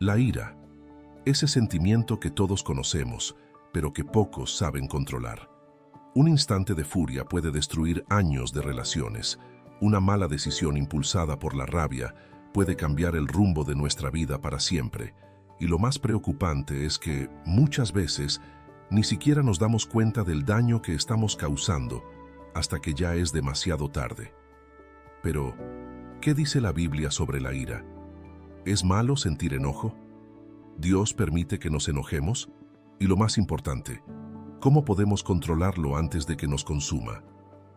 La ira, ese sentimiento que todos conocemos, pero que pocos saben controlar. Un instante de furia puede destruir años de relaciones. Una mala decisión impulsada por la rabia puede cambiar el rumbo de nuestra vida para siempre. Y lo más preocupante es que, muchas veces, ni siquiera nos damos cuenta del daño que estamos causando hasta que ya es demasiado tarde. Pero, ¿qué dice la Biblia sobre la ira? ¿Es malo sentir enojo? ¿Dios permite que nos enojemos? Y lo más importante, ¿cómo podemos controlarlo antes de que nos consuma?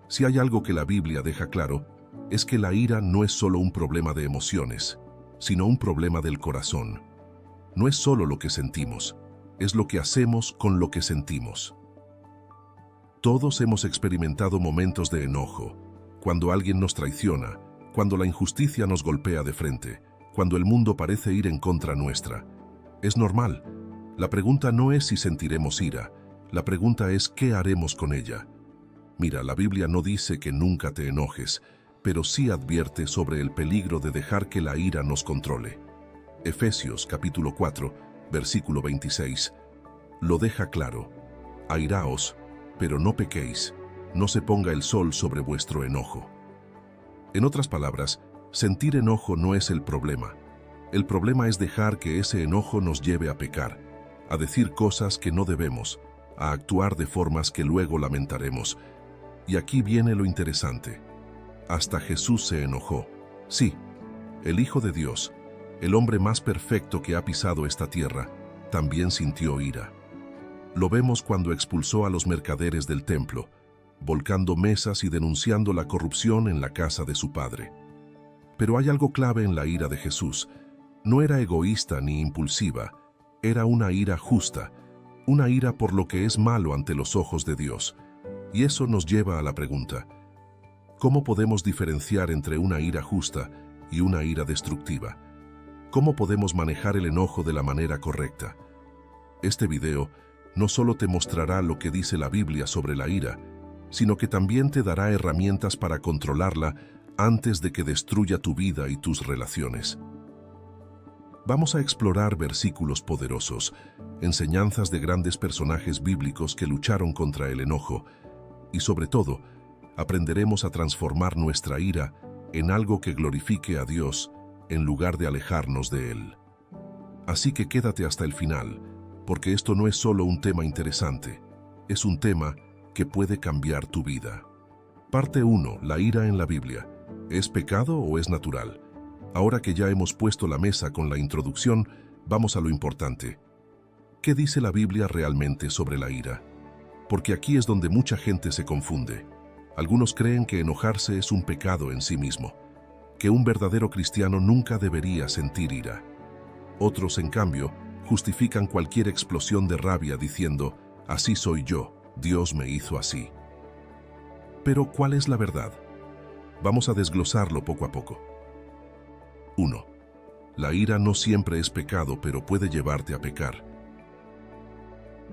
Si hay algo que la Biblia deja claro, es que la ira no es solo un problema de emociones, sino un problema del corazón. No es solo lo que sentimos, es lo que hacemos con lo que sentimos. Todos hemos experimentado momentos de enojo, cuando alguien nos traiciona, cuando la injusticia nos golpea de frente, cuando el mundo parece ir en contra nuestra. Es normal. La pregunta no es si sentiremos ira, la pregunta es ¿qué haremos con ella? Mira, la Biblia no dice que nunca te enojes, pero sí advierte sobre el peligro de dejar que la ira nos controle. Efesios capítulo 4, versículo 26, lo deja claro. Airaos, pero no pequéis, no se ponga el sol sobre vuestro enojo. En otras palabras, sentir enojo no es el problema. El problema es dejar que ese enojo nos lleve a pecar, a decir cosas que no debemos, a actuar de formas que luego lamentaremos. Y aquí viene lo interesante. Hasta Jesús se enojó. Sí, el Hijo de Dios, el hombre más perfecto que ha pisado esta tierra, también sintió ira. Lo vemos cuando expulsó a los mercaderes del templo, volcando mesas y denunciando la corrupción en la casa de su padre. Pero hay algo clave en la ira de Jesús. No era egoísta ni impulsiva, era una ira justa, una ira por lo que es malo ante los ojos de Dios. Y eso nos lleva a la pregunta: ¿cómo podemos diferenciar entre una ira justa y una ira destructiva? ¿Cómo podemos manejar el enojo de la manera correcta? Este video no solo te mostrará lo que dice la Biblia sobre la ira, sino que también te dará herramientas para controlarla antes de que destruya tu vida y tus relaciones. Vamos a explorar versículos poderosos, enseñanzas de grandes personajes bíblicos que lucharon contra el enojo, y sobre todo, aprenderemos a transformar nuestra ira en algo que glorifique a Dios en lugar de alejarnos de Él. Así que quédate hasta el final, porque esto no es solo un tema interesante, es un tema que puede cambiar tu vida. Parte 1. La ira en la Biblia. ¿Es pecado o es natural? Ahora que ya hemos puesto la mesa con la introducción, vamos a lo importante. ¿Qué dice la Biblia realmente sobre la ira? Porque aquí es donde mucha gente se confunde. Algunos creen que enojarse es un pecado en sí mismo, que un verdadero cristiano nunca debería sentir ira. Otros, en cambio, justifican cualquier explosión de rabia diciendo: así soy yo, Dios me hizo así. Pero, ¿cuál es la verdad? Vamos a desglosarlo poco a poco. 1. La ira no siempre es pecado, pero puede llevarte a pecar.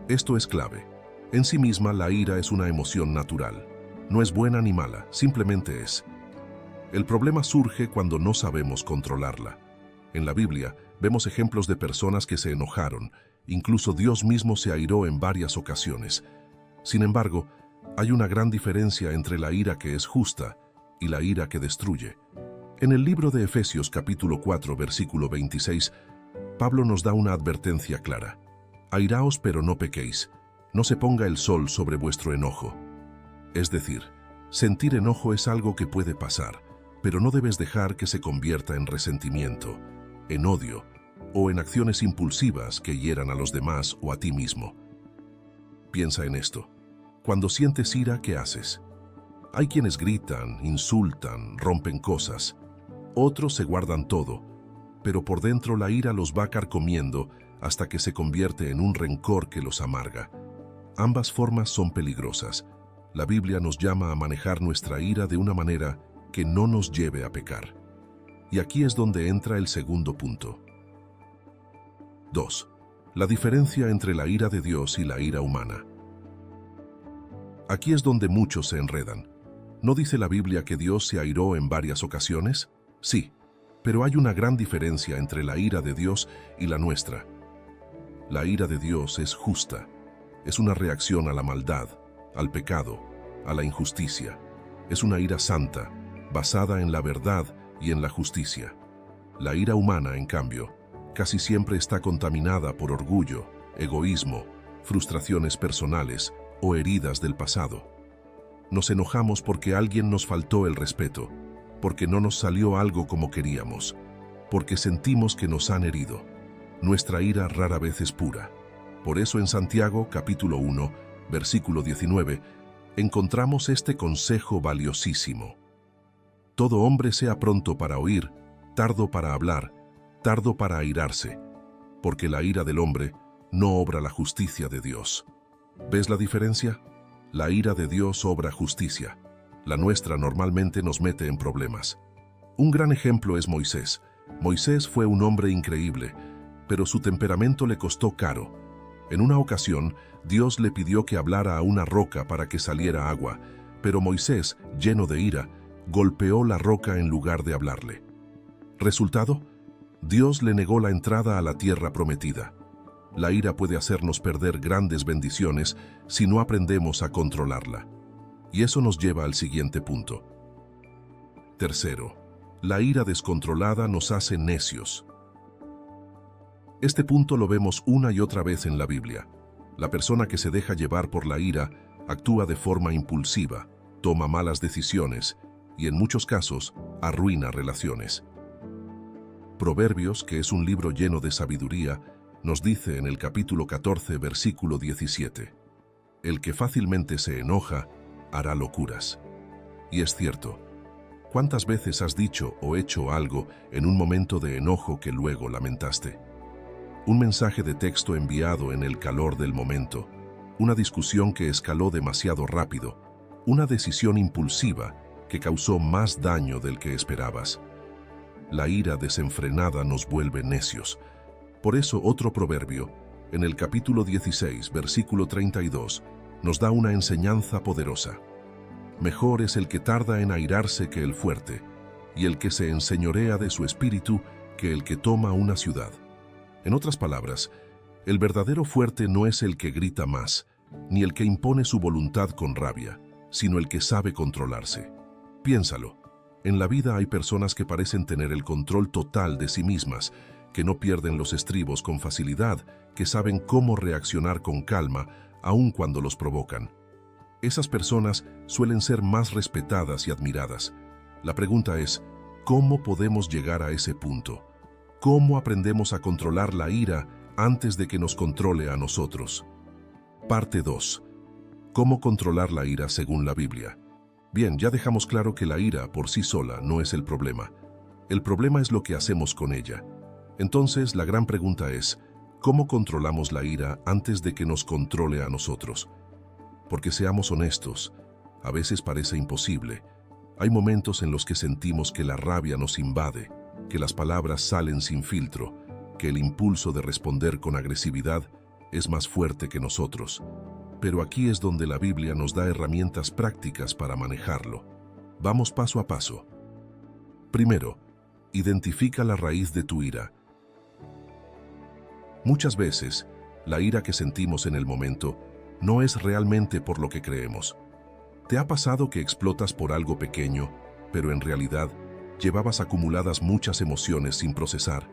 Esto es clave. En sí misma, la ira es una emoción natural. No es buena ni mala, simplemente es. El problema surge cuando no sabemos controlarla. En la Biblia, vemos ejemplos de personas que se enojaron. Incluso Dios mismo se airó en varias ocasiones. Sin embargo, hay una gran diferencia entre la ira que es justa y la ira que destruye. En el libro de Efesios capítulo 4, versículo 26, Pablo nos da una advertencia clara. Airaos, pero no pequéis. No se ponga el sol sobre vuestro enojo. Es decir, sentir enojo es algo que puede pasar, pero no debes dejar que se convierta en resentimiento, en odio o en acciones impulsivas que hieran a los demás o a ti mismo. Piensa en esto. Cuando sientes ira, ¿qué haces? Hay quienes gritan, insultan, rompen cosas. Otros se guardan todo, pero por dentro la ira los va carcomiendo hasta que se convierte en un rencor que los amarga. Ambas formas son peligrosas. La Biblia nos llama a manejar nuestra ira de una manera que no nos lleve a pecar. Y aquí es donde entra el segundo punto. 2. La diferencia entre la ira de Dios y la ira humana. Aquí es donde muchos se enredan. ¿No dice la Biblia que Dios se airó en varias ocasiones? Sí, Pero hay una gran diferencia entre la ira de Dios y la nuestra. La ira de Dios es justa. Es una reacción a la maldad, al pecado, a la injusticia. Es una ira santa, basada en la verdad y en la justicia. La ira humana, en cambio, casi siempre está contaminada por orgullo, egoísmo, frustraciones personales o heridas del pasado. Nos enojamos porque alguien nos faltó el respeto, porque no nos salió algo como queríamos, porque sentimos que nos han herido. Nuestra ira rara vez es pura. Por eso en Santiago, capítulo 1, versículo 19, encontramos este consejo valiosísimo. Todo hombre sea pronto para oír, tardo para hablar, tardo para airarse, porque la ira del hombre no obra la justicia de Dios. ¿Ves la diferencia? La ira de Dios obra justicia. La nuestra normalmente nos mete en problemas. Un gran ejemplo es Moisés. Moisés fue un hombre increíble, pero su temperamento le costó caro. En una ocasión, Dios le pidió que hablara a una roca para que saliera agua, pero Moisés, lleno de ira, golpeó la roca en lugar de hablarle. ¿Resultado? Dios le negó la entrada a la tierra prometida. La ira puede hacernos perder grandes bendiciones si no aprendemos a controlarla. Y eso nos lleva al siguiente punto. Tercero, la ira descontrolada nos hace necios. Este punto lo vemos una y otra vez en la Biblia. La persona que se deja llevar por la ira actúa de forma impulsiva, toma malas decisiones y en muchos casos arruina relaciones. Proverbios, que es un libro lleno de sabiduría, nos dice en el capítulo 14, versículo 17, «El que fácilmente se enoja, hará locuras». Y es cierto. ¿Cuántas veces has dicho o hecho algo en un momento de enojo que luego lamentaste? Un mensaje de texto enviado en el calor del momento, una discusión que escaló demasiado rápido, una decisión impulsiva que causó más daño del que esperabas. La ira desenfrenada nos vuelve necios. Por eso otro proverbio, en el capítulo 16, versículo 32, nos da una enseñanza poderosa. Mejor es el que tarda en airarse que el fuerte, y el que se enseñorea de su espíritu que el que toma una ciudad. En otras palabras, el verdadero fuerte no es el que grita más, ni el que impone su voluntad con rabia, sino el que sabe controlarse. Piénsalo. En la vida hay personas que parecen tener el control total de sí mismas, que no pierden los estribos con facilidad, que saben cómo reaccionar con calma, aun cuando los provocan. Esas personas suelen ser más respetadas y admiradas. La pregunta es, ¿cómo podemos llegar a ese punto? ¿Cómo aprendemos a controlar la ira antes de que nos controle a nosotros? Parte 2. ¿Cómo controlar la ira según la Biblia? Bien, ya dejamos claro que la ira por sí sola no es el problema. El problema es lo que hacemos con ella. Entonces, la gran pregunta es, ¿cómo controlamos la ira antes de que nos controle a nosotros? Porque seamos honestos, a veces parece imposible. Hay momentos en los que sentimos que la rabia nos invade, que las palabras salen sin filtro, que el impulso de responder con agresividad es más fuerte que nosotros. Pero aquí es donde la Biblia nos da herramientas prácticas para manejarlo. Vamos paso a paso. Primero, identifica la raíz de tu ira. Muchas veces, la ira que sentimos en el momento no es realmente por lo que creemos. ¿Te ha pasado que explotas por algo pequeño, pero en realidad llevabas acumuladas muchas emociones sin procesar?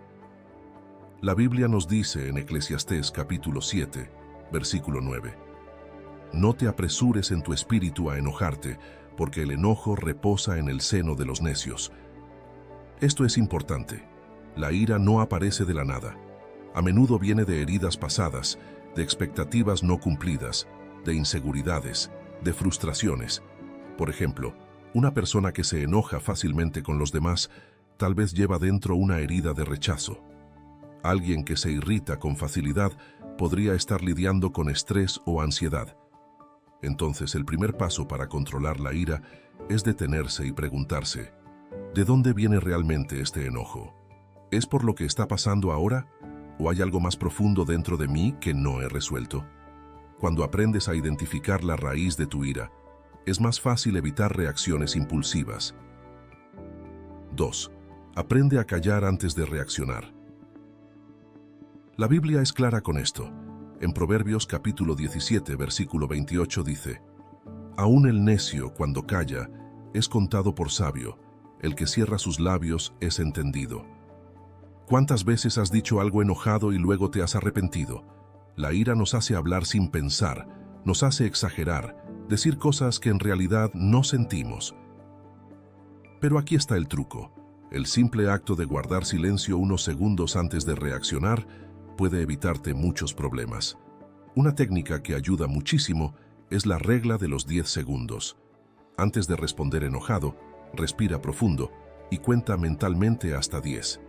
La Biblia nos dice en Eclesiastés capítulo 7, versículo 9, «No te apresures en tu espíritu a enojarte, porque el enojo reposa en el seno de los necios». Esto es importante. La ira no aparece de la nada. A menudo viene de heridas pasadas, de expectativas no cumplidas, de inseguridades, de frustraciones. Por ejemplo, una persona que se enoja fácilmente con los demás tal vez lleva dentro una herida de rechazo. Alguien que se irrita con facilidad podría estar lidiando con estrés o ansiedad. Entonces, el primer paso para controlar la ira es detenerse y preguntarse, ¿de dónde viene realmente este enojo? ¿Es por lo que está pasando ahora? ¿O hay algo más profundo dentro de mí que no he resuelto? Cuando aprendes a identificar la raíz de tu ira, es más fácil evitar reacciones impulsivas. 2. Aprende a callar antes de reaccionar. La Biblia es clara con esto. En Proverbios capítulo 17, versículo 28 dice: Aún el necio, cuando calla, es contado por sabio, el que cierra sus labios es entendido. ¿Cuántas veces has dicho algo enojado y luego te has arrepentido? La ira nos hace hablar sin pensar, nos hace exagerar, decir cosas que en realidad no sentimos. Pero aquí está el truco. El simple acto de guardar silencio unos segundos antes de reaccionar puede evitarte muchos problemas. Una técnica que ayuda muchísimo es la regla de los 10 segundos. Antes de responder enojado, respira profundo y cuenta mentalmente hasta 10.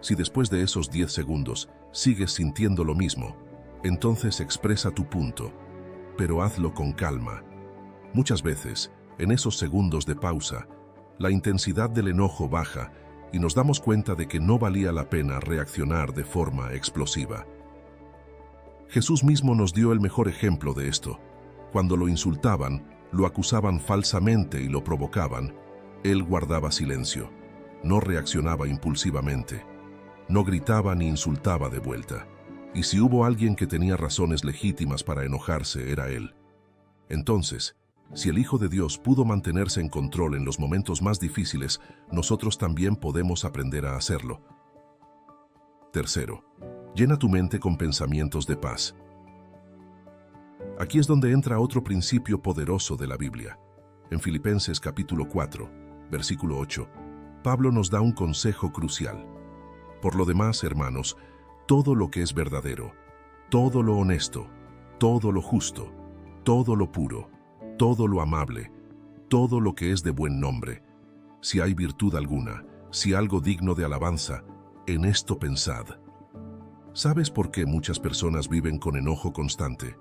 Si después de esos 10 segundos sigues sintiendo lo mismo, entonces expresa tu punto, pero hazlo con calma. Muchas veces, en esos segundos de pausa, la intensidad del enojo baja y nos damos cuenta de que no valía la pena reaccionar de forma explosiva. Jesús mismo nos dio el mejor ejemplo de esto. Cuando lo insultaban, lo acusaban falsamente y lo provocaban, él guardaba silencio, no reaccionaba impulsivamente, no gritaba ni insultaba de vuelta. Y si hubo alguien que tenía razones legítimas para enojarse, era él. Entonces, si el Hijo de Dios pudo mantenerse en control en los momentos más difíciles, nosotros también podemos aprender a hacerlo. Tercero, llena tu mente con pensamientos de paz. Aquí es donde entra otro principio poderoso de la Biblia. En Filipenses capítulo 4, versículo 8, Pablo nos da un consejo crucial. Por lo demás, hermanos, todo lo que es verdadero, todo lo honesto, todo lo justo, todo lo puro, todo lo amable, todo lo que es de buen nombre, si hay virtud alguna, si algo digno de alabanza, en esto pensad. ¿Sabes por qué muchas personas viven con enojo constante?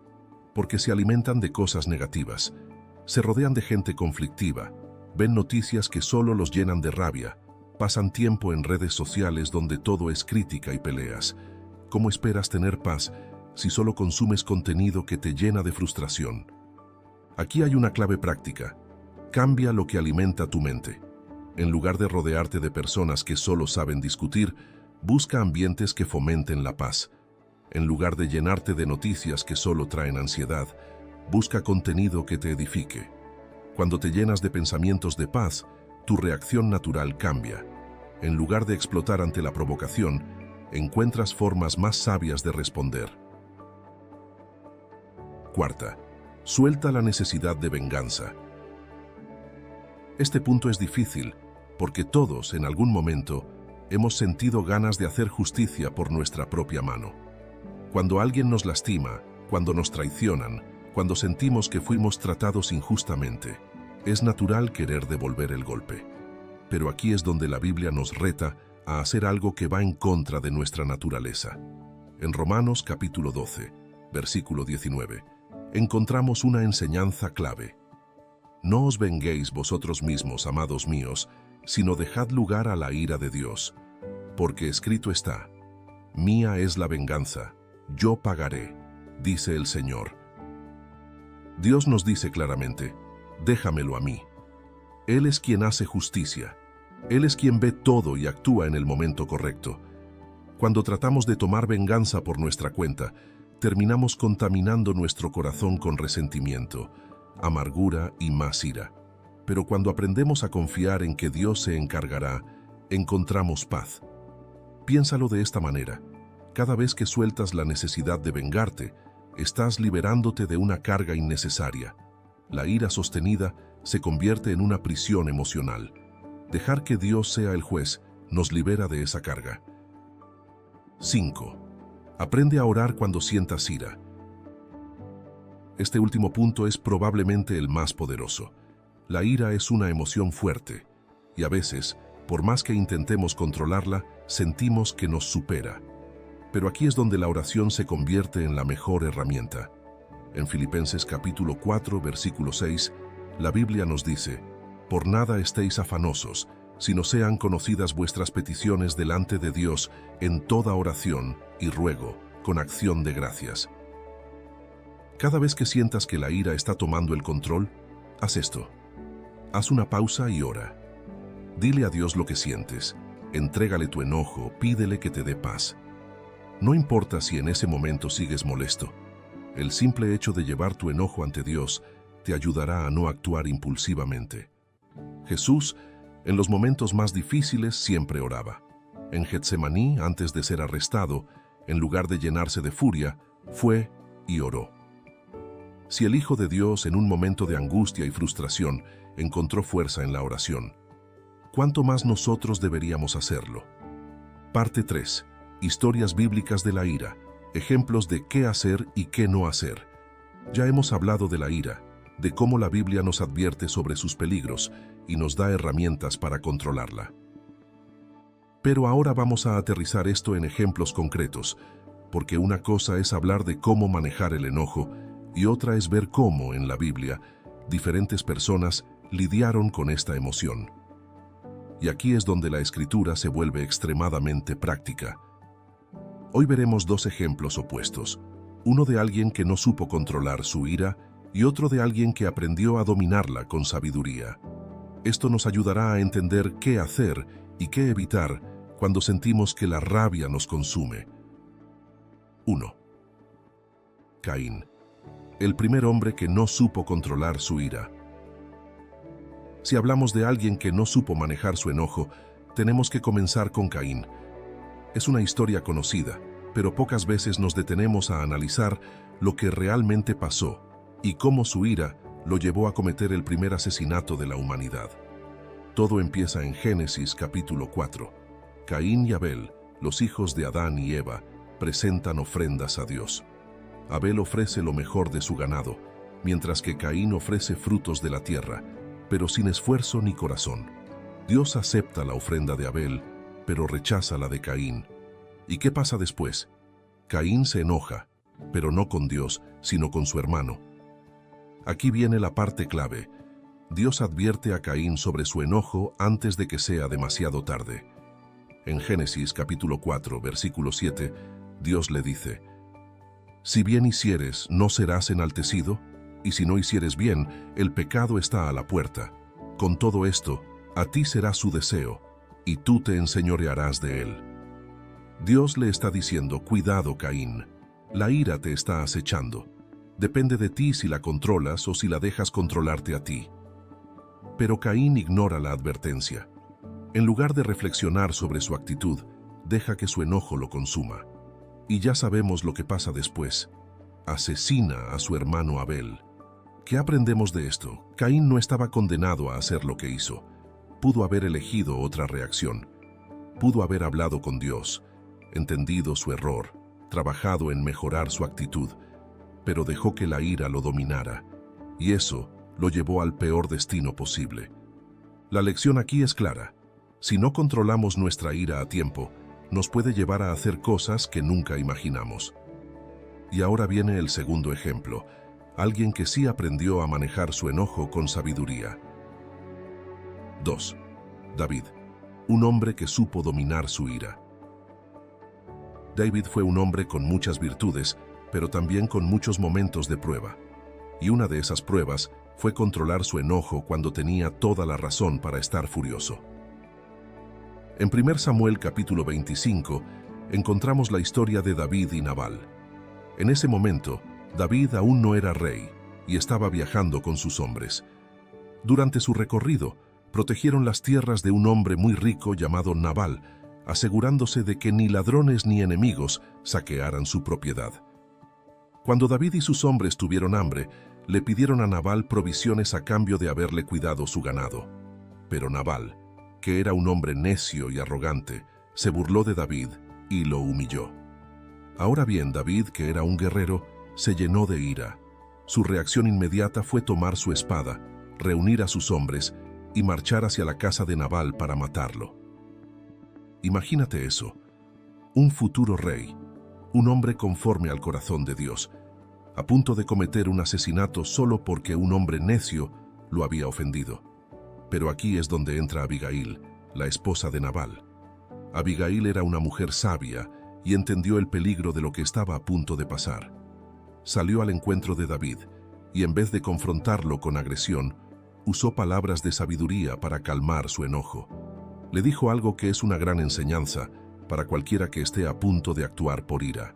Porque se alimentan de cosas negativas, se rodean de gente conflictiva, ven noticias que solo los llenan de rabia, pasan tiempo en redes sociales donde todo es crítica y peleas. ¿Cómo esperas tener paz si solo consumes contenido que te llena de frustración? Aquí hay una clave práctica. Cambia lo que alimenta tu mente. En lugar de rodearte de personas que solo saben discutir, busca ambientes que fomenten la paz. En lugar de llenarte de noticias que solo traen ansiedad, busca contenido que te edifique. Cuando te llenas de pensamientos de paz, tu reacción natural cambia. En lugar de explotar ante la provocación, encuentras formas más sabias de responder. Cuarta, suelta la necesidad de venganza. Este punto es difícil, porque todos, en algún momento, hemos sentido ganas de hacer justicia por nuestra propia mano. Cuando alguien nos lastima, cuando nos traicionan, cuando sentimos que fuimos tratados injustamente, es natural querer devolver el golpe. Pero aquí es donde la Biblia nos reta a hacer algo que va en contra de nuestra naturaleza. En Romanos capítulo 12, versículo 19, encontramos una enseñanza clave. No os venguéis vosotros mismos, amados míos, sino dejad lugar a la ira de Dios, porque escrito está: mía es la venganza, yo pagaré, dice el Señor. Dios nos dice claramente: déjamelo a mí. Él es quien hace justicia. Él es quien ve todo y actúa en el momento correcto. Cuando tratamos de tomar venganza por nuestra cuenta, terminamos contaminando nuestro corazón con resentimiento, amargura y más ira. Pero cuando aprendemos a confiar en que Dios se encargará, encontramos paz. Piénsalo de esta manera: cada vez que sueltas la necesidad de vengarte, estás liberándote de una carga innecesaria. La ira sostenida se convierte en una prisión emocional. Dejar que Dios sea el juez nos libera de esa carga. 5. Aprende a orar cuando sientas ira. Este último punto es probablemente el más poderoso. La ira es una emoción fuerte, y a veces, por más que intentemos controlarla, sentimos que nos supera. Pero aquí es donde la oración se convierte en la mejor herramienta. En Filipenses capítulo 4, versículo 6, la Biblia nos dice: por nada estéis afanosos, sino sean conocidas vuestras peticiones delante de Dios en toda oración y ruego, con acción de gracias. Cada vez que sientas que la ira está tomando el control, haz esto. Haz una pausa y ora. Dile a Dios lo que sientes. Entrégale tu enojo, pídele que te dé paz. No importa si en ese momento sigues molesto. El simple hecho de llevar tu enojo ante Dios te ayudará a no actuar impulsivamente. Jesús, en los momentos más difíciles, siempre oraba. En Getsemaní, antes de ser arrestado, en lugar de llenarse de furia, fue y oró. Si el Hijo de Dios, en un momento de angustia y frustración, encontró fuerza en la oración, ¿cuánto más nosotros deberíamos hacerlo? Parte 3. Historias bíblicas de la ira. Ejemplos de qué hacer y qué no hacer. Ya hemos hablado de la ira, de cómo la Biblia nos advierte sobre sus peligros y nos da herramientas para controlarla. Pero ahora vamos a aterrizar esto en ejemplos concretos, porque una cosa es hablar de cómo manejar el enojo y otra es ver cómo, en la Biblia, diferentes personas lidiaron con esta emoción. Y aquí es donde la Escritura se vuelve extremadamente práctica. Hoy veremos dos ejemplos opuestos, uno de alguien que no supo controlar su ira y otro de alguien que aprendió a dominarla con sabiduría. Esto nos ayudará a entender qué hacer y qué evitar cuando sentimos que la rabia nos consume. 1. Caín, el primer hombre que no supo controlar su ira. Si hablamos de alguien que no supo manejar su enojo, tenemos que comenzar con Caín. Es una historia conocida, pero pocas veces nos detenemos a analizar lo que realmente pasó y cómo su ira lo llevó a cometer el primer asesinato de la humanidad. Todo empieza en Génesis capítulo 4. Caín y Abel, los hijos de Adán y Eva, presentan ofrendas a Dios. Abel ofrece lo mejor de su ganado, mientras que Caín ofrece frutos de la tierra, pero sin esfuerzo ni corazón. Dios acepta la ofrenda de Abel, pero rechaza la de Caín. ¿Y qué pasa después? Caín se enoja, pero no con Dios, sino con su hermano. Aquí viene la parte clave. Dios advierte a Caín sobre su enojo antes de que sea demasiado tarde. En Génesis capítulo 4, versículo 7, Dios le dice: «Si bien hicieres, ¿no serás enaltecido? Y si no hicieres bien, el pecado está a la puerta. Con todo esto, a ti será su deseo, y tú te enseñorearás de él». Dios le está diciendo: cuidado, Caín, la ira te está acechando. Depende de ti si la controlas o si la dejas controlarte a ti. Pero Caín ignora la advertencia. En lugar de reflexionar sobre su actitud, deja que su enojo lo consuma. Y ya sabemos lo que pasa después. Asesina a su hermano Abel. ¿Qué aprendemos de esto? Caín no estaba condenado a hacer lo que hizo. Pudo haber elegido otra reacción. Pudo haber hablado con Dios, entendido su error, trabajado en mejorar su actitud, pero dejó que la ira lo dominara, y eso lo llevó al peor destino posible. La lección aquí es clara. Si no controlamos nuestra ira a tiempo, nos puede llevar a hacer cosas que nunca imaginamos. Y ahora viene el segundo ejemplo, alguien que sí aprendió a manejar su enojo con sabiduría. 2. David, un hombre que supo dominar su ira. David fue un hombre con muchas virtudes, pero también con muchos momentos de prueba. Y una de esas pruebas fue controlar su enojo cuando tenía toda la razón para estar furioso. En 1 Samuel capítulo 25 encontramos la historia de David y Nabal. En ese momento, David aún no era rey y estaba viajando con sus hombres. Durante su recorrido, protegieron las tierras de un hombre muy rico llamado Nabal, asegurándose de que ni ladrones ni enemigos saquearan su propiedad. Cuando David y sus hombres tuvieron hambre, le pidieron a Nabal provisiones a cambio de haberle cuidado su ganado. Pero Nabal, que era un hombre necio y arrogante, se burló de David y lo humilló. Ahora bien, David, que era un guerrero, se llenó de ira. Su reacción inmediata fue tomar su espada, reunir a sus hombres y marchar hacia la casa de Nabal para matarlo. Imagínate eso, un futuro rey, un hombre conforme al corazón de Dios, a punto de cometer un asesinato solo porque un hombre necio lo había ofendido. Pero aquí es donde entra Abigail, la esposa de Nabal. Abigail era una mujer sabia y entendió el peligro de lo que estaba a punto de pasar. Salió al encuentro de David y en vez de confrontarlo con agresión, usó palabras de sabiduría para calmar su enojo. Le dijo algo que es una gran enseñanza para cualquiera que esté a punto de actuar por ira.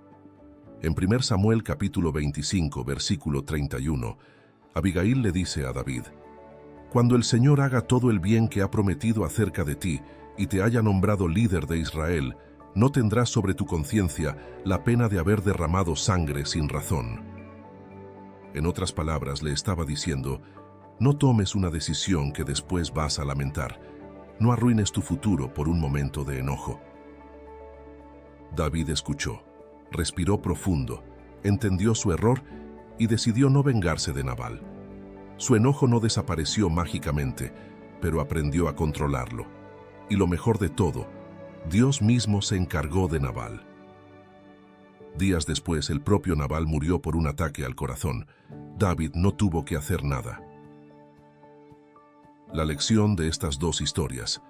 En 1 Samuel capítulo 25, versículo 31, Abigail le dice a David: «Cuando el Señor haga todo el bien que ha prometido acerca de ti y te haya nombrado líder de Israel, no tendrás sobre tu conciencia la pena de haber derramado sangre sin razón». En otras palabras, le estaba diciendo: no tomes una decisión que después vas a lamentar. No arruines tu futuro por un momento de enojo. David escuchó, respiró profundo, entendió su error y decidió no vengarse de Nabal. Su enojo no desapareció mágicamente, pero aprendió a controlarlo. Y lo mejor de todo, Dios mismo se encargó de Nabal. Días después, el propio Nabal murió por un ataque al corazón. David no tuvo que hacer nada. La lección de estas dos historias.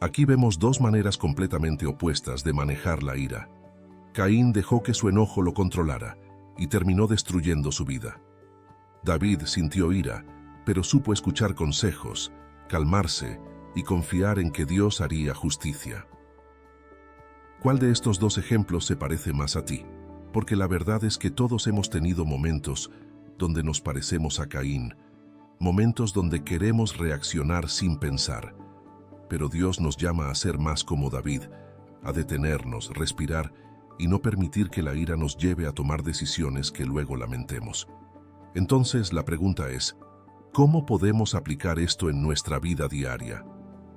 Aquí vemos dos maneras completamente opuestas de manejar la ira. Caín dejó que su enojo lo controlara y terminó destruyendo su vida. David sintió ira, pero supo escuchar consejos, calmarse y confiar en que Dios haría justicia. ¿Cuál de estos dos ejemplos se parece más a ti? Porque la verdad es que todos hemos tenido momentos donde nos parecemos a Caín, momentos donde queremos reaccionar sin pensar. Pero Dios nos llama a ser más como David, a detenernos, respirar y no permitir que la ira nos lleve a tomar decisiones que luego lamentemos. Entonces la pregunta es, ¿cómo podemos aplicar esto en nuestra vida diaria?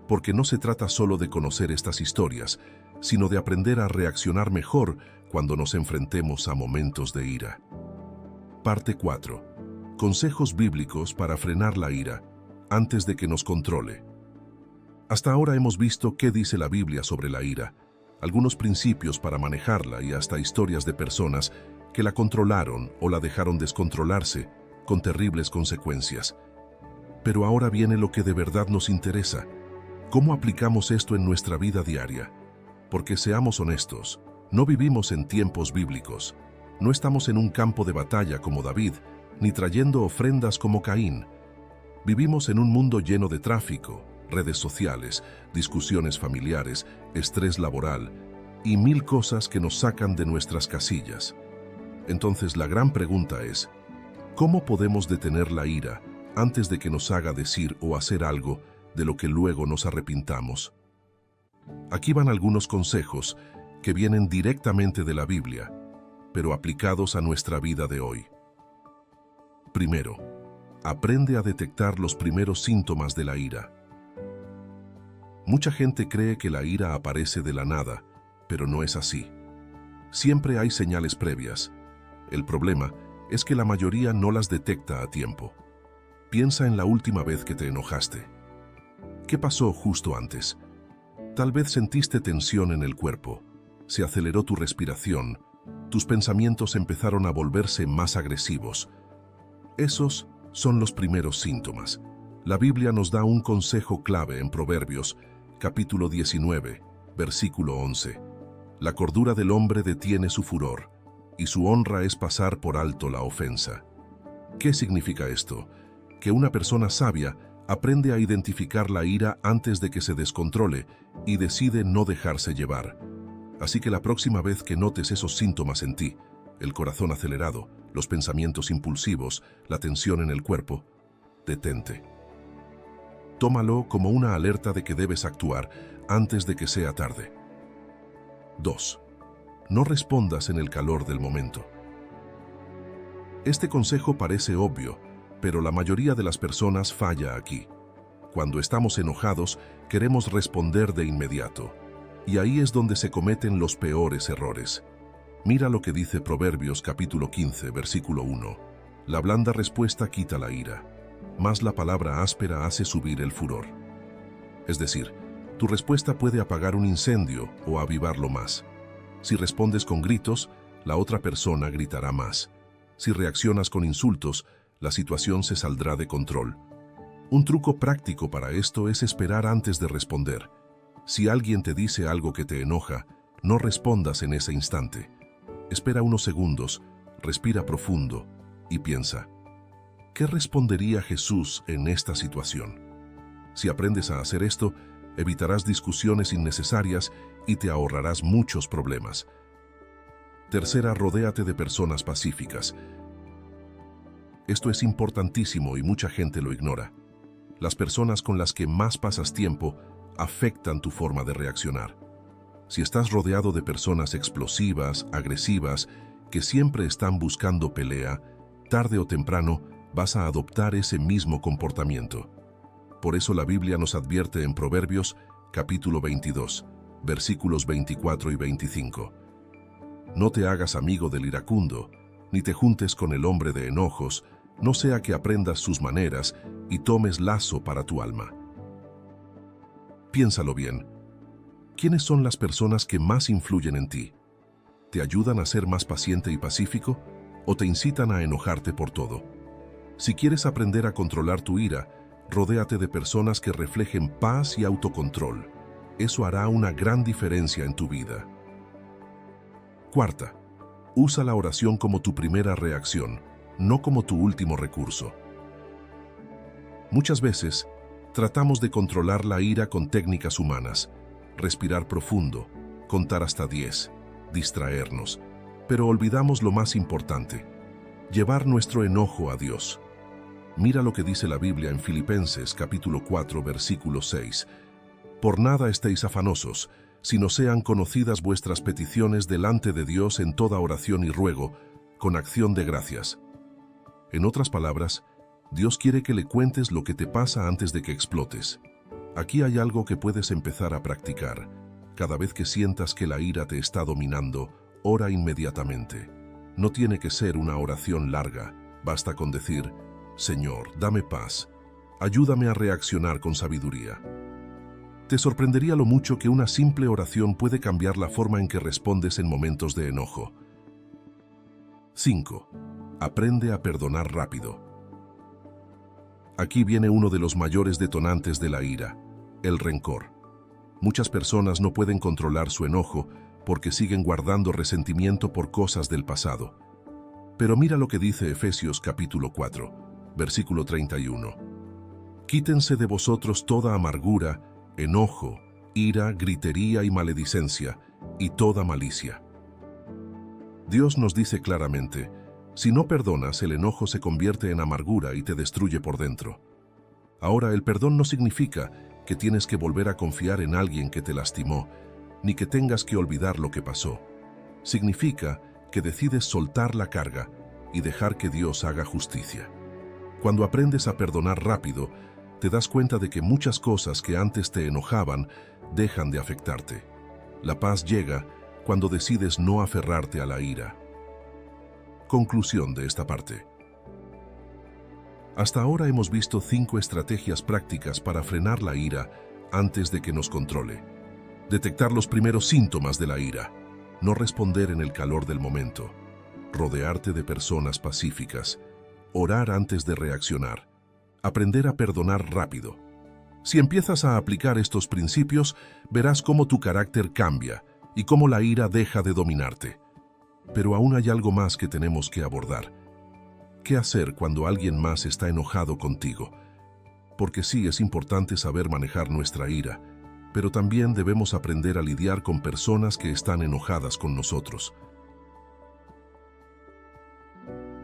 Porque no se trata solo de conocer estas historias, sino de aprender a reaccionar mejor cuando nos enfrentemos a momentos de ira. Parte 4. Consejos bíblicos para frenar la ira antes de que nos controle. Hasta ahora hemos visto qué dice la Biblia sobre la ira, algunos principios para manejarla y hasta historias de personas que la controlaron o la dejaron descontrolarse con terribles consecuencias. Pero ahora viene lo que de verdad nos interesa. ¿Cómo aplicamos esto en nuestra vida diaria? Porque seamos honestos, no vivimos en tiempos bíblicos. No estamos en un campo de batalla como David, ni trayendo ofrendas como Caín. Vivimos en un mundo lleno de tráfico, redes sociales, discusiones familiares, estrés laboral y mil cosas que nos sacan de nuestras casillas. Entonces la gran pregunta es, ¿cómo podemos detener la ira antes de que nos haga decir o hacer algo de lo que luego nos arrepintamos? Aquí van algunos consejos que vienen directamente de la Biblia, pero aplicados a nuestra vida de hoy. Primero, aprende a detectar los primeros síntomas de la ira. Mucha gente cree que la ira aparece de la nada, pero no es así. Siempre hay señales previas. El problema es que la mayoría no las detecta a tiempo. Piensa en la última vez que te enojaste. ¿Qué pasó justo antes? Tal vez sentiste tensión en el cuerpo, se aceleró tu respiración, tus pensamientos empezaron a volverse más agresivos. Esos son los primeros síntomas. La Biblia nos da un consejo clave en Proverbios, capítulo 19, versículo 11. La cordura del hombre detiene su furor, y su honra es pasar por alto la ofensa. ¿Qué significa esto? Que una persona sabia aprende a identificar la ira antes de que se descontrole y decide no dejarse llevar. Así que la próxima vez que notes esos síntomas en ti, el corazón acelerado, los pensamientos impulsivos, la tensión en el cuerpo, detente. Tómalo como una alerta de que debes actuar antes de que sea tarde. 2. No respondas en el calor del momento. Este consejo parece obvio, pero la mayoría de las personas falla aquí. Cuando estamos enojados, queremos responder de inmediato. Y ahí es donde se cometen los peores errores. Mira lo que dice Proverbios capítulo 15, versículo 1. La blanda respuesta quita la ira, mas la palabra áspera hace subir el furor. Es decir, tu respuesta puede apagar un incendio o avivarlo más. Si respondes con gritos, la otra persona gritará más. Si reaccionas con insultos, la situación se saldrá de control. Un truco práctico para esto es esperar antes de responder. Si alguien te dice algo que te enoja, no respondas en ese instante. Espera unos segundos, respira profundo y piensa, ¿qué respondería Jesús en esta situación? Si aprendes a hacer esto, evitarás discusiones innecesarias y te ahorrarás muchos problemas. Tercera, rodéate de personas pacíficas. Esto es importantísimo y mucha gente lo ignora. Las personas con las que más pasas tiempo afectan tu forma de reaccionar. Si estás rodeado de personas explosivas, agresivas, que siempre están buscando pelea, tarde o temprano vas a adoptar ese mismo comportamiento. Por eso la Biblia nos advierte en Proverbios, capítulo 22, versículos 24 y 25. No te hagas amigo del iracundo, ni te juntes con el hombre de enojos, no sea que aprendas sus maneras y tomes lazo para tu alma. Piénsalo bien. ¿Quiénes son las personas que más influyen en ti? ¿Te ayudan a ser más paciente y pacífico o te incitan a enojarte por todo? Si quieres aprender a controlar tu ira, rodéate de personas que reflejen paz y autocontrol. Eso hará una gran diferencia en tu vida. Cuarta, usa la oración como tu primera reacción, no como tu último recurso. Muchas veces, tratamos de controlar la ira con técnicas humanas, respirar profundo, contar hasta 10, distraernos, pero olvidamos lo más importante, llevar nuestro enojo a Dios. Mira lo que dice la Biblia en Filipenses capítulo 4, versículo 6. Por nada estéis afanosos, sino sean conocidas vuestras peticiones delante de Dios en toda oración y ruego, con acción de gracias. En otras palabras, Dios quiere que le cuentes lo que te pasa antes de que explotes. Aquí hay algo que puedes empezar a practicar. Cada vez que sientas que la ira te está dominando, ora inmediatamente. No tiene que ser una oración larga, basta con decir: Señor, dame paz, ayúdame a reaccionar con sabiduría. Te sorprendería lo mucho que una simple oración puede cambiar la forma en que respondes en momentos de enojo. 5. Aprende a perdonar rápido. Aquí viene uno de los mayores detonantes de la ira, el rencor. Muchas personas no pueden controlar su enojo porque siguen guardando resentimiento por cosas del pasado. Pero mira lo que dice Efesios capítulo 4, versículo 31. Quítense de vosotros toda amargura, enojo, ira, gritería y maledicencia, y toda malicia. Dios nos dice claramente: si no perdonas, el enojo se convierte en amargura y te destruye por dentro. Ahora, el perdón no significa que tienes que volver a confiar en alguien que te lastimó, ni que tengas que olvidar lo que pasó. Significa que decides soltar la carga y dejar que Dios haga justicia. Cuando aprendes a perdonar rápido, te das cuenta de que muchas cosas que antes te enojaban dejan de afectarte. La paz llega cuando decides no aferrarte a la ira. Conclusión de esta parte. Hasta ahora hemos visto 5 estrategias prácticas para frenar la ira antes de que nos controle. Detectar los primeros síntomas de la ira. No responder en el calor del momento. Rodearte de personas pacíficas. Orar antes de reaccionar. Aprender a perdonar rápido. Si empiezas a aplicar estos principios, verás cómo tu carácter cambia y cómo la ira deja de dominarte. Pero aún hay algo más que tenemos que abordar. ¿Qué hacer cuando alguien más está enojado contigo? Porque sí, es importante saber manejar nuestra ira, pero también debemos aprender a lidiar con personas que están enojadas con nosotros.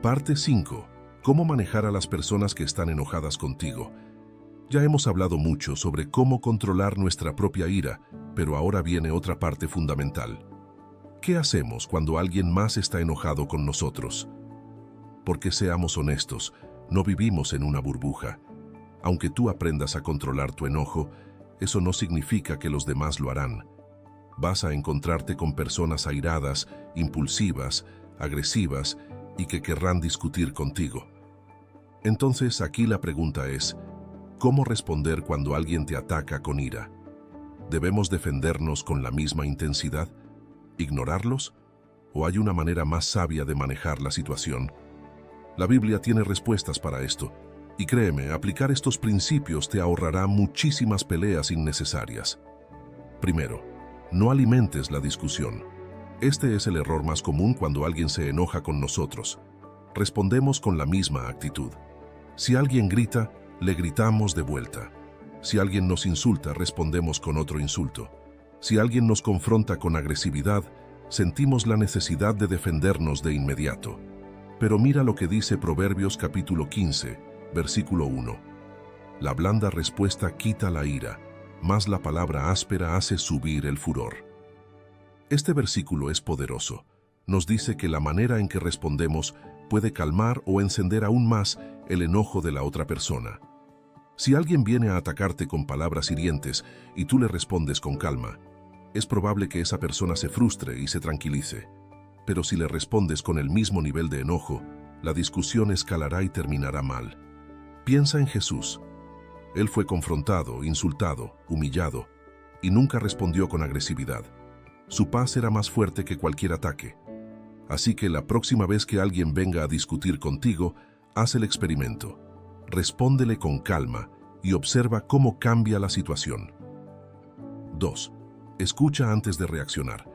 Parte 5. ¿Cómo manejar a las personas que están enojadas contigo? Ya hemos hablado mucho sobre cómo controlar nuestra propia ira, pero ahora viene otra parte fundamental. ¿Qué hacemos cuando alguien más está enojado con nosotros? Porque seamos honestos, no vivimos en una burbuja. Aunque tú aprendas a controlar tu enojo, eso no significa que los demás lo harán. Vas a encontrarte con personas airadas, impulsivas, agresivas y que querrán discutir contigo. Entonces aquí la pregunta es: ¿cómo responder cuando alguien te ataca con ira? ¿Debemos defendernos con la misma intensidad? ¿Ignorarlos? ¿O hay una manera más sabia de manejar la situación? La Biblia tiene respuestas para esto, y créeme, aplicar estos principios te ahorrará muchísimas peleas innecesarias. Primero, no alimentes la discusión. Este es el error más común cuando alguien se enoja con nosotros. Respondemos con la misma actitud. Si alguien grita, le gritamos de vuelta. Si alguien nos insulta, respondemos con otro insulto. Si alguien nos confronta con agresividad, sentimos la necesidad de defendernos de inmediato. Pero mira lo que dice Proverbios capítulo 15, versículo 1. La blanda respuesta quita la ira, mas la palabra áspera hace subir el furor. Este versículo es poderoso. Nos dice que la manera en que respondemos puede calmar o encender aún más el enojo de la otra persona. Si alguien viene a atacarte con palabras hirientes y tú le respondes con calma, es probable que esa persona se frustre y se tranquilice. Pero si le respondes con el mismo nivel de enojo, la discusión escalará y terminará mal. Piensa en Jesús. Él fue confrontado, insultado, humillado, y nunca respondió con agresividad. Su paz era más fuerte que cualquier ataque. Así que la próxima vez que alguien venga a discutir contigo, haz el experimento. Respóndele con calma y observa cómo cambia la situación. 2. Escucha antes de reaccionar.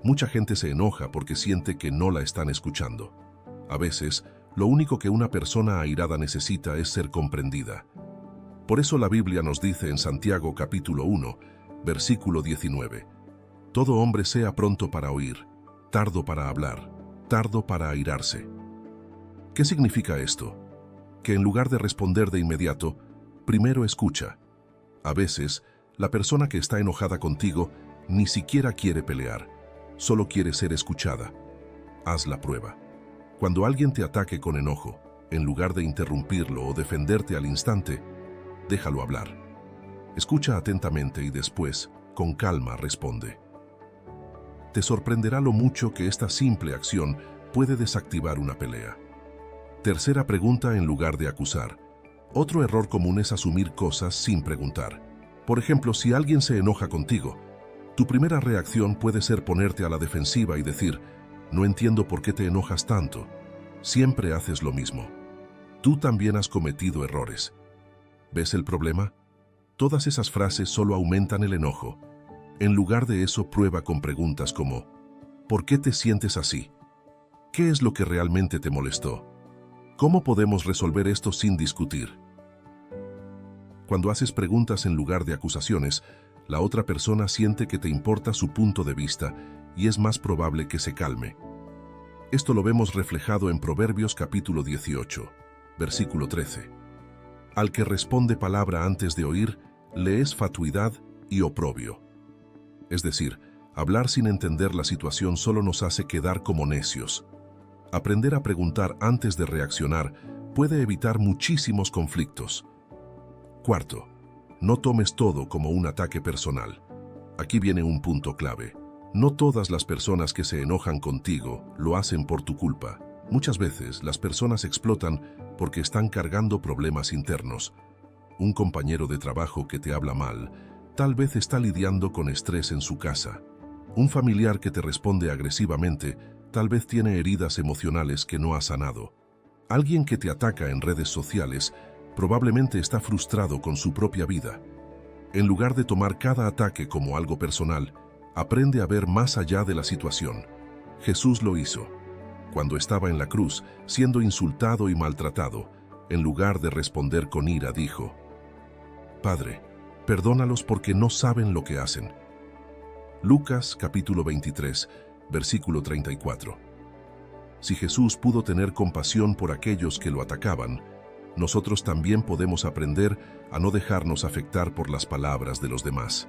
Mucha gente se enoja porque siente que no la están escuchando. A veces, lo único que una persona airada necesita es ser comprendida. Por eso la Biblia nos dice en Santiago capítulo 1, versículo 19, todo hombre sea pronto para oír, tardo para hablar, tardo para airarse. ¿Qué significa esto? Que en lugar de responder de inmediato, primero escucha. A veces, la persona que está enojada contigo ni siquiera quiere pelear, solo quiere ser escuchada. Haz la prueba. Cuando alguien te ataque con enojo, en lugar de interrumpirlo o defenderte al instante, déjalo hablar. Escucha atentamente y después, con calma, responde. Te sorprenderá lo mucho que esta simple acción puede desactivar una pelea. Tercera pregunta en lugar de acusar. Otro error común es asumir cosas sin preguntar. Por ejemplo, si alguien se enoja contigo, tu primera reacción puede ser ponerte a la defensiva y decir, no entiendo por qué te enojas tanto. Siempre haces lo mismo. Tú también has cometido errores. ¿Ves el problema? Todas esas frases solo aumentan el enojo. En lugar de eso, prueba con preguntas como, ¿por qué te sientes así? ¿Qué es lo que realmente te molestó? ¿Cómo podemos resolver esto sin discutir? Cuando haces preguntas en lugar de acusaciones, la otra persona siente que te importa su punto de vista y es más probable que se calme. Esto lo vemos reflejado en Proverbios capítulo 18, versículo 13. Al que responde palabra antes de oír, le es fatuidad y oprobio. Es decir, hablar sin entender la situación solo nos hace quedar como necios. Aprender a preguntar antes de reaccionar puede evitar muchísimos conflictos. Cuarto, no tomes todo como un ataque personal. Aquí viene un punto clave. No todas las personas que se enojan contigo lo hacen por tu culpa. Muchas veces las personas explotan porque están cargando problemas internos. Un compañero de trabajo que te habla mal, tal vez está lidiando con estrés en su casa. Un familiar que te responde agresivamente, tal vez tiene heridas emocionales que no ha sanado. Alguien que te ataca en redes sociales probablemente está frustrado con su propia vida. En lugar de tomar cada ataque como algo personal, aprende a ver más allá de la situación. Jesús lo hizo. Cuando estaba en la cruz, siendo insultado y maltratado, en lugar de responder con ira, dijo, Padre, perdónalos porque no saben lo que hacen. Lucas capítulo 23, versículo 34. Si Jesús pudo tener compasión por aquellos que lo atacaban, nosotros también podemos aprender a no dejarnos afectar por las palabras de los demás.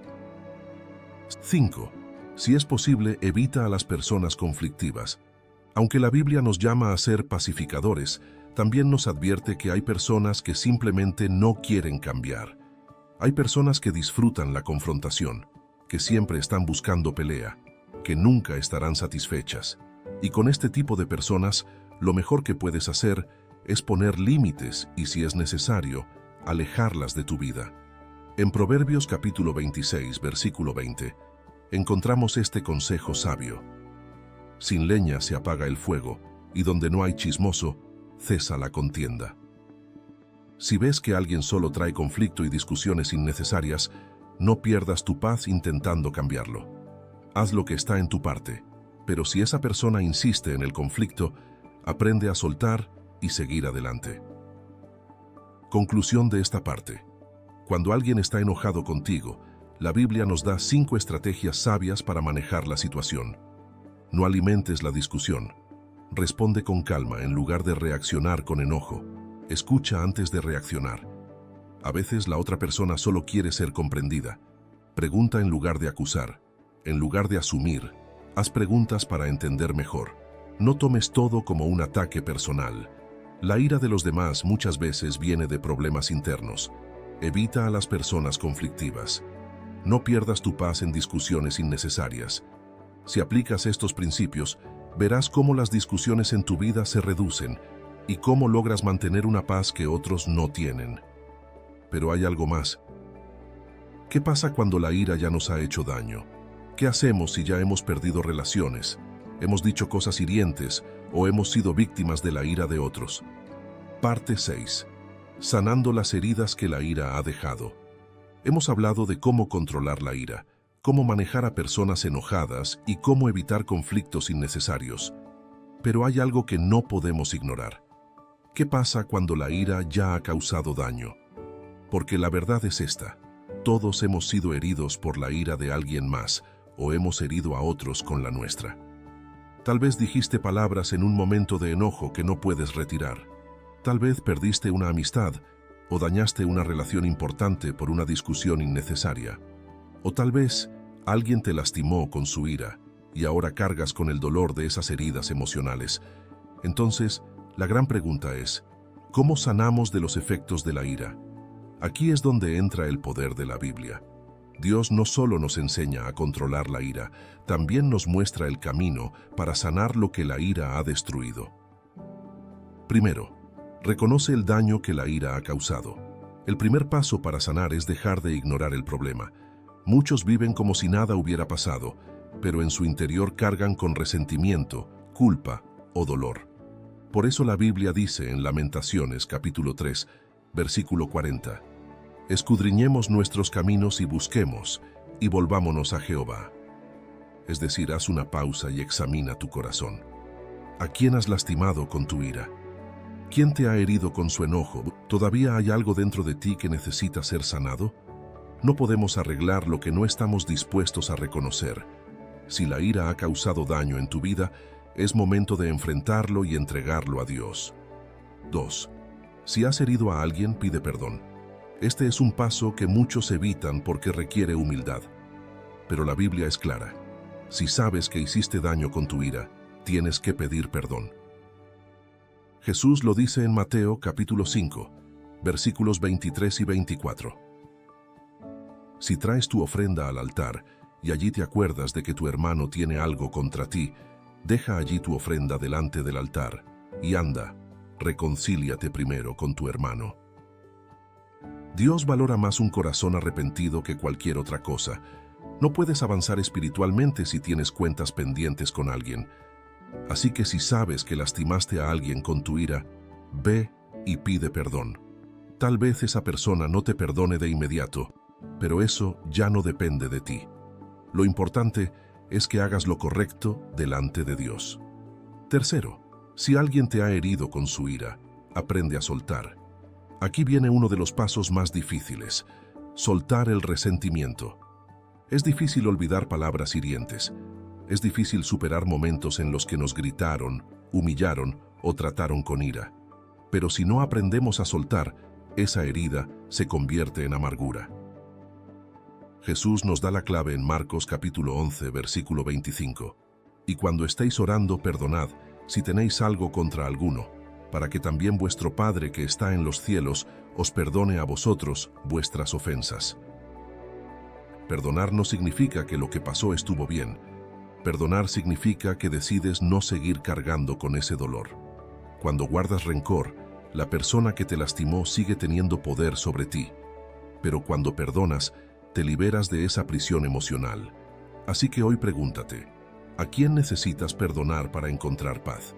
5. Si es posible, evita a las personas conflictivas. Aunque la Biblia nos llama a ser pacificadores, también nos advierte que hay personas que simplemente no quieren cambiar. Hay personas que disfrutan la confrontación, que siempre están buscando pelea, que nunca estarán satisfechas. Y con este tipo de personas, lo mejor que puedes hacer es poner límites y, si es necesario, alejarlas de tu vida. En Proverbios capítulo 26, versículo 20, encontramos este consejo sabio. Sin leña se apaga el fuego, y donde no hay chismoso, cesa la contienda. Si ves que alguien solo trae conflicto y discusiones innecesarias, no pierdas tu paz intentando cambiarlo. Haz lo que está en tu parte, pero si esa persona insiste en el conflicto, aprende a soltar y seguir adelante. Conclusión de esta parte. Cuando alguien está enojado contigo, la Biblia nos da 5 estrategias sabias para manejar la situación. No alimentes la discusión. Responde con calma en lugar de reaccionar con enojo. Escucha antes de reaccionar. A veces la otra persona solo quiere ser comprendida. Pregunta en lugar de acusar. En lugar de asumir, haz preguntas para entender mejor. No tomes todo como un ataque personal. La ira de los demás muchas veces viene de problemas internos. Evita a las personas conflictivas. No pierdas tu paz en discusiones innecesarias. Si aplicas estos principios, verás cómo las discusiones en tu vida se reducen y cómo logras mantener una paz que otros no tienen. Pero hay algo más. ¿Qué pasa cuando la ira ya nos ha hecho daño? ¿Qué hacemos si ya hemos perdido relaciones, hemos dicho cosas hirientes o hemos sido víctimas de la ira de otros? Parte 6. Sanando las heridas que la ira ha dejado. Hemos hablado de cómo controlar la ira, cómo manejar a personas enojadas y cómo evitar conflictos innecesarios. Pero hay algo que no podemos ignorar. ¿Qué pasa cuando la ira ya ha causado daño? Porque la verdad es esta: todos hemos sido heridos por la ira de alguien más o hemos herido a otros con la nuestra. Tal vez dijiste palabras en un momento de enojo que no puedes retirar. Tal vez perdiste una amistad o dañaste una relación importante por una discusión innecesaria. O tal vez alguien te lastimó con su ira y ahora cargas con el dolor de esas heridas emocionales. Entonces, la gran pregunta es, ¿cómo sanamos de los efectos de la ira? Aquí es donde entra el poder de la Biblia. Dios no solo nos enseña a controlar la ira, también nos muestra el camino para sanar lo que la ira ha destruido. Primero, reconoce el daño que la ira ha causado. El primer paso para sanar es dejar de ignorar el problema. Muchos viven como si nada hubiera pasado, pero en su interior cargan con resentimiento, culpa o dolor. Por eso la Biblia dice en Lamentaciones capítulo 3, versículo 40, escudriñemos nuestros caminos y busquemos, y volvámonos a Jehová. Es decir, haz una pausa y examina tu corazón. ¿A quién has lastimado con tu ira? ¿Quién te ha herido con su enojo? ¿Todavía hay algo dentro de ti que necesita ser sanado? No podemos arreglar lo que no estamos dispuestos a reconocer. Si la ira ha causado daño en tu vida, es momento de enfrentarlo y entregarlo a Dios. 2. Si has herido a alguien, pide perdón. Este es un paso que muchos evitan porque requiere humildad. Pero la Biblia es clara. Si sabes que hiciste daño con tu ira, tienes que pedir perdón. Jesús lo dice en Mateo capítulo 5, versículos 23 y 24. Si traes tu ofrenda al altar y allí te acuerdas de que tu hermano tiene algo contra ti, deja allí tu ofrenda delante del altar y anda, reconcíliate primero con tu hermano. Dios valora más un corazón arrepentido que cualquier otra cosa. No puedes avanzar espiritualmente si tienes cuentas pendientes con alguien. Así que si sabes que lastimaste a alguien con tu ira, ve y pide perdón. Tal vez esa persona no te perdone de inmediato, pero eso ya no depende de ti. Lo importante es que hagas lo correcto delante de Dios. Tercero, si alguien te ha herido con su ira, aprende a soltar. Aquí viene uno de los pasos más difíciles: soltar el resentimiento. Es difícil olvidar palabras hirientes. Es difícil superar momentos en los que nos gritaron, humillaron o trataron con ira. Pero si no aprendemos a soltar, esa herida se convierte en amargura. Jesús nos da la clave en Marcos capítulo 11, versículo 25. Y cuando estéis orando, perdonad, si tenéis algo contra alguno, para que también vuestro Padre que está en los cielos os perdone a vosotros vuestras ofensas. Perdonar no significa que lo que pasó estuvo bien. Perdonar significa que decides no seguir cargando con ese dolor. Cuando guardas rencor, la persona que te lastimó sigue teniendo poder sobre ti. Pero cuando perdonas, te liberas de esa prisión emocional. Así que hoy pregúntate, ¿a quién necesitas perdonar para encontrar paz?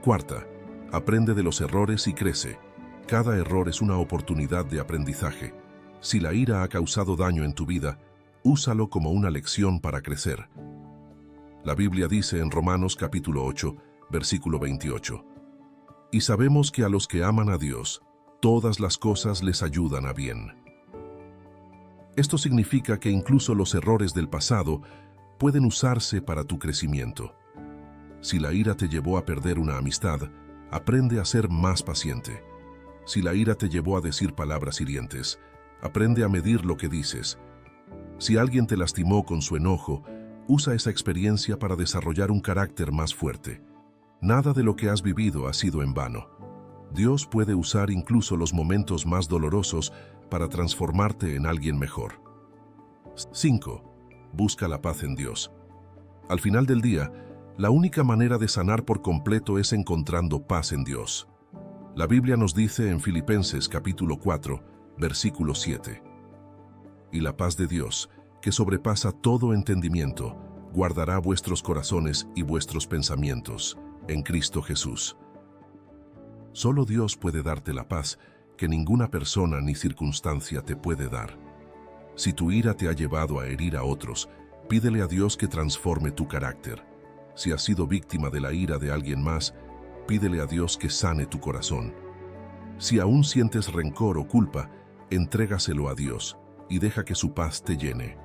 Cuarta, aprende de los errores y crece. Cada error es una oportunidad de aprendizaje. Si la ira ha causado daño en tu vida, úsalo como una lección para crecer. La Biblia dice en Romanos capítulo 8, versículo 28, y sabemos que a los que aman a Dios, todas las cosas les ayudan a bien. Esto significa que incluso los errores del pasado pueden usarse para tu crecimiento. Si la ira te llevó a perder una amistad, aprende a ser más paciente. Si la ira te llevó a decir palabras hirientes, aprende a medir lo que dices. Si alguien te lastimó con su enojo, usa esa experiencia para desarrollar un carácter más fuerte. Nada de lo que has vivido ha sido en vano. Dios puede usar incluso los momentos más dolorosos para transformarte en alguien mejor. 5. Busca la paz en Dios. Al final del día, la única manera de sanar por completo es encontrando paz en Dios. La Biblia nos dice en Filipenses capítulo 4, versículo 7. Y la paz de Dios, que sobrepasa todo entendimiento, guardará vuestros corazones y vuestros pensamientos en Cristo Jesús. Solo Dios puede darte la paz que ninguna persona ni circunstancia te puede dar. Si tu ira te ha llevado a herir a otros, pídele a Dios que transforme tu carácter. Si has sido víctima de la ira de alguien más, pídele a Dios que sane tu corazón. Si aún sientes rencor o culpa, entrégaselo a Dios y deja que su paz te llene.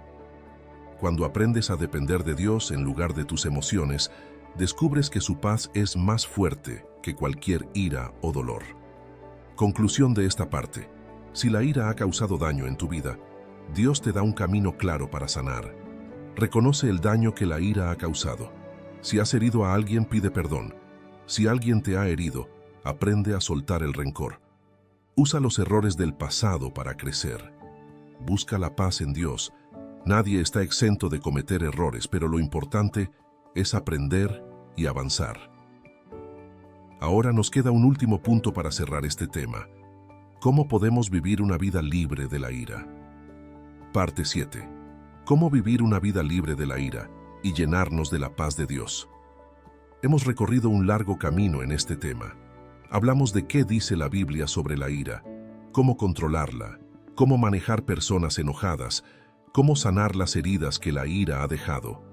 Cuando aprendes a depender de Dios en lugar de tus emociones, descubres que su paz es más fuerte que cualquier ira o dolor. Conclusión de esta parte. Si la ira ha causado daño en tu vida, Dios te da un camino claro para sanar. Reconoce el daño que la ira ha causado. Si has herido a alguien, pide perdón. Si alguien te ha herido, aprende a soltar el rencor. Usa los errores del pasado para crecer. Busca la paz en Dios. Nadie está exento de cometer errores, pero lo importante es aprender y avanzar. Ahora nos queda un último punto para cerrar este tema. ¿Cómo podemos vivir una vida libre de la ira? Parte 7. ¿Cómo vivir una vida libre de la ira y llenarnos de la paz de Dios? Hemos recorrido un largo camino en este tema. Hablamos de qué dice la Biblia sobre la ira, cómo controlarla, cómo manejar personas enojadas, cómo sanar las heridas que la ira ha dejado.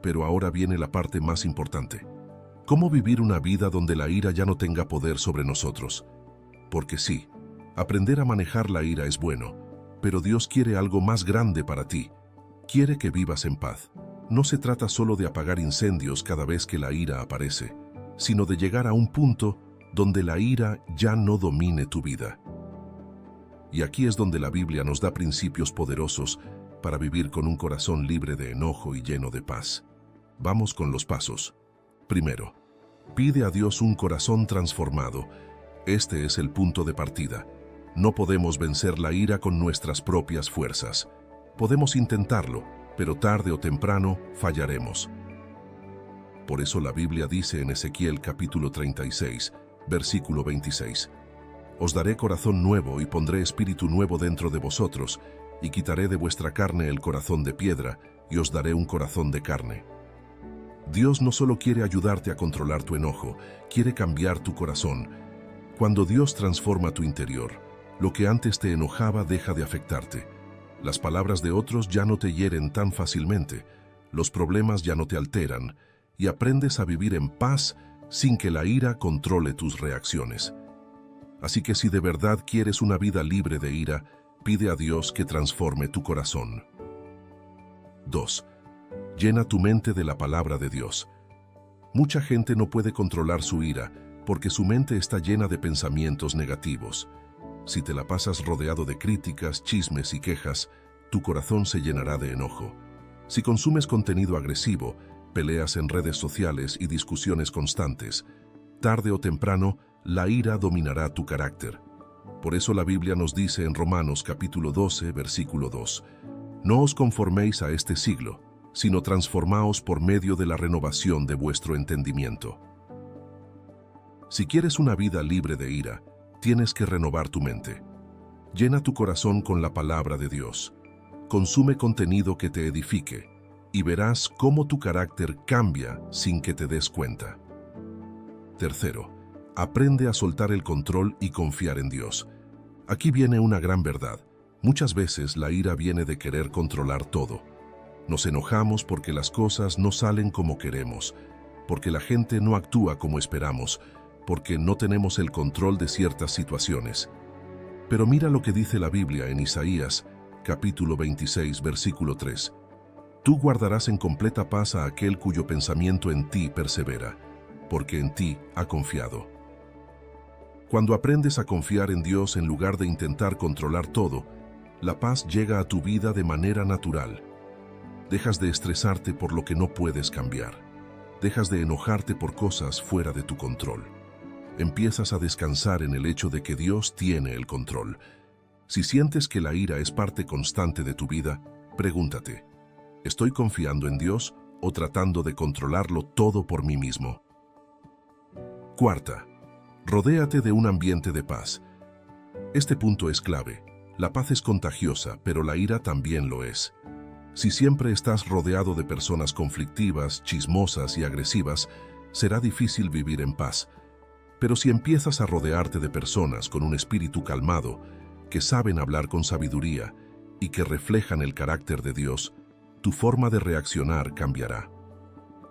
Pero ahora viene la parte más importante. ¿Cómo vivir una vida donde la ira ya no tenga poder sobre nosotros? Porque sí, aprender a manejar la ira es bueno, pero Dios quiere algo más grande para ti. Quiere que vivas en paz. No se trata solo de apagar incendios cada vez que la ira aparece, sino de llegar a un punto donde la ira ya no domine tu vida. Y aquí es donde la Biblia nos da principios poderosos para vivir con un corazón libre de enojo y lleno de paz. Vamos con los pasos. Primero, pide a Dios un corazón transformado. Este es el punto de partida. No podemos vencer la ira con nuestras propias fuerzas. Podemos intentarlo, pero tarde o temprano fallaremos. Por eso la Biblia dice en Ezequiel capítulo 36, versículo 26, «Os daré corazón nuevo y pondré espíritu nuevo dentro de vosotros, y quitaré de vuestra carne el corazón de piedra, y os daré un corazón de carne». Dios no solo quiere ayudarte a controlar tu enojo, quiere cambiar tu corazón. Cuando Dios transforma tu interior, lo que antes te enojaba deja de afectarte. Las palabras de otros ya no te hieren tan fácilmente, los problemas ya no te alteran, y aprendes a vivir en paz sin que la ira controle tus reacciones. Así que si de verdad quieres una vida libre de ira, pide a Dios que transforme tu corazón. 2. Llena tu mente de la palabra de Dios. Mucha gente no puede controlar su ira porque su mente está llena de pensamientos negativos. Si te la pasas rodeado de críticas, chismes y quejas, tu corazón se llenará de enojo. Si consumes contenido agresivo, peleas en redes sociales y discusiones constantes, tarde o temprano, la ira dominará tu carácter. Por eso la Biblia nos dice en Romanos capítulo 12, versículo 2, «No os conforméis a este siglo, sino transformaos por medio de la renovación de vuestro entendimiento». Si quieres una vida libre de ira, tienes que renovar tu mente. Llena tu corazón con la palabra de Dios. Consume contenido que te edifique y verás cómo tu carácter cambia sin que te des cuenta. Tercero, aprende a soltar el control y confiar en Dios. Aquí viene una gran verdad. Muchas veces la ira viene de querer controlar todo. Nos enojamos porque las cosas no salen como queremos, porque la gente no actúa como esperamos, porque no tenemos el control de ciertas situaciones. Pero mira lo que dice la Biblia en Isaías, capítulo 26, versículo 3. Tú guardarás en completa paz a aquel cuyo pensamiento en ti persevera, porque en ti ha confiado. Cuando aprendes a confiar en Dios en lugar de intentar controlar todo, la paz llega a tu vida de manera natural. Dejas de estresarte por lo que no puedes cambiar. Dejas de enojarte por cosas fuera de tu control. Empiezas a descansar en el hecho de que Dios tiene el control. Si sientes que la ira es parte constante de tu vida, pregúntate, ¿estoy confiando en Dios o tratando de controlarlo todo por mí mismo? Cuarta, rodéate de un ambiente de paz. Este punto es clave. La paz es contagiosa, pero la ira también lo es. Si siempre estás rodeado de personas conflictivas, chismosas y agresivas, será difícil vivir en paz. Pero si empiezas a rodearte de personas con un espíritu calmado, que saben hablar con sabiduría y que reflejan el carácter de Dios, tu forma de reaccionar cambiará.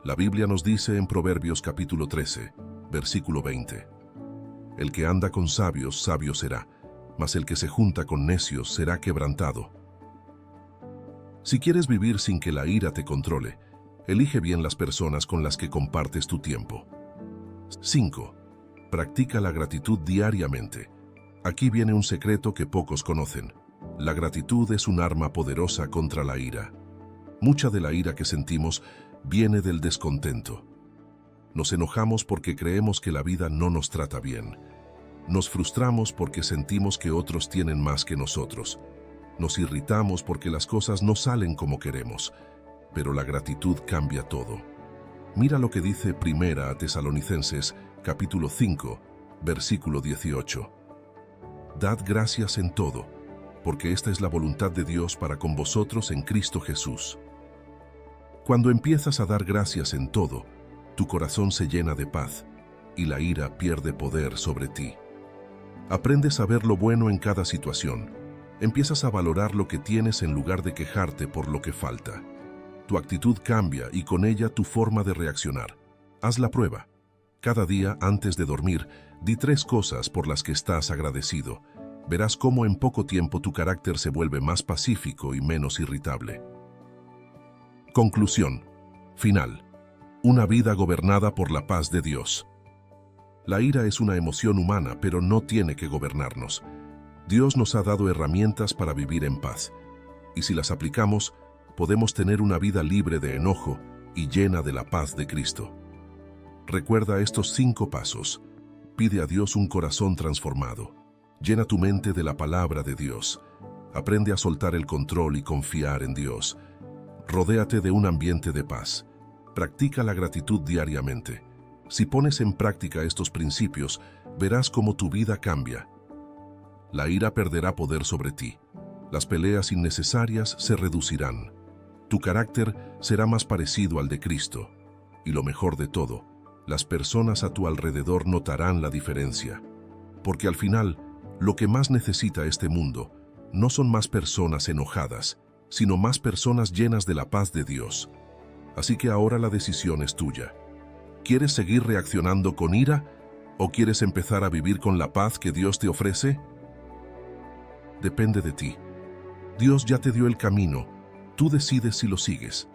La Biblia nos dice en Proverbios capítulo 13, versículo 20, el que anda con sabios, sabio será, mas el que se junta con necios será quebrantado. Si quieres vivir sin que la ira te controle, elige bien las personas con las que compartes tu tiempo. 5. Practica la gratitud diariamente. Aquí viene un secreto que pocos conocen. La gratitud es un arma poderosa contra la ira. Mucha de la ira que sentimos viene del descontento. Nos enojamos porque creemos que la vida no nos trata bien. Nos frustramos porque sentimos que otros tienen más que nosotros. Nos irritamos porque las cosas no salen como queremos. Pero la gratitud cambia todo. Mira lo que dice Primera a Tesalonicenses, capítulo 5, versículo 18. Dad gracias en todo, porque esta es la voluntad de Dios para con vosotros en Cristo Jesús. Cuando empiezas a dar gracias en todo, tu corazón se llena de paz y la ira pierde poder sobre ti. Aprendes a ver lo bueno en cada situación. Empiezas a valorar lo que tienes en lugar de quejarte por lo que falta. Tu actitud cambia y con ella tu forma de reaccionar. Haz la prueba. Cada día, antes de dormir, di 3 cosas por las que estás agradecido. Verás cómo en poco tiempo tu carácter se vuelve más pacífico y menos irritable. Conclusión. Final. Una vida gobernada por la paz de Dios. La ira es una emoción humana, pero no tiene que gobernarnos. Dios nos ha dado herramientas para vivir en paz. Y si las aplicamos, podemos tener una vida libre de enojo y llena de la paz de Cristo. Recuerda estos 5 pasos. Pide a Dios un corazón transformado. Llena tu mente de la palabra de Dios. Aprende a soltar el control y confiar en Dios. Rodéate de un ambiente de paz. Practica la gratitud diariamente. Si pones en práctica estos principios, verás cómo tu vida cambia. La ira perderá poder sobre ti. Las peleas innecesarias se reducirán. Tu carácter será más parecido al de Cristo. Y lo mejor de todo, las personas a tu alrededor notarán la diferencia. Porque al final, lo que más necesita este mundo no son más personas enojadas, sino más personas llenas de la paz de Dios. Así que ahora la decisión es tuya. ¿Quieres seguir reaccionando con ira o quieres empezar a vivir con la paz que Dios te ofrece? Depende de ti. Dios ya te dio el camino. Tú decides si lo sigues.